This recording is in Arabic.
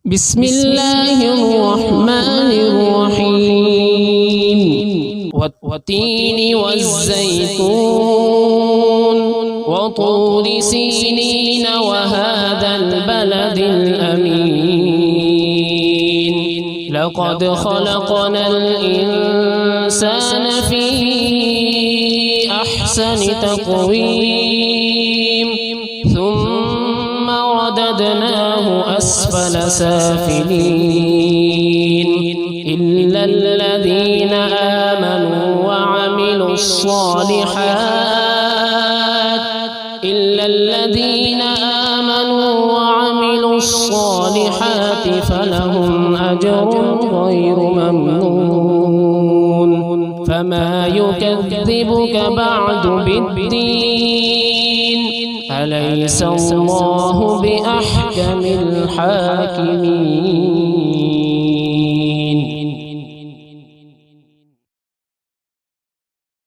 بسم الله الرحمن الرحيم والتين والزيتون وطور سينين وهذا البلد الأمين لقد خلقنا الإنسان في أحسن تقويم ثم رددناه أسفل سافلين إلا الذين آمنوا وعملوا الصالحات فلهم أجر غير ممنون فما يكذبك بعد بالدين أليس الله بأحكم الحاكمين.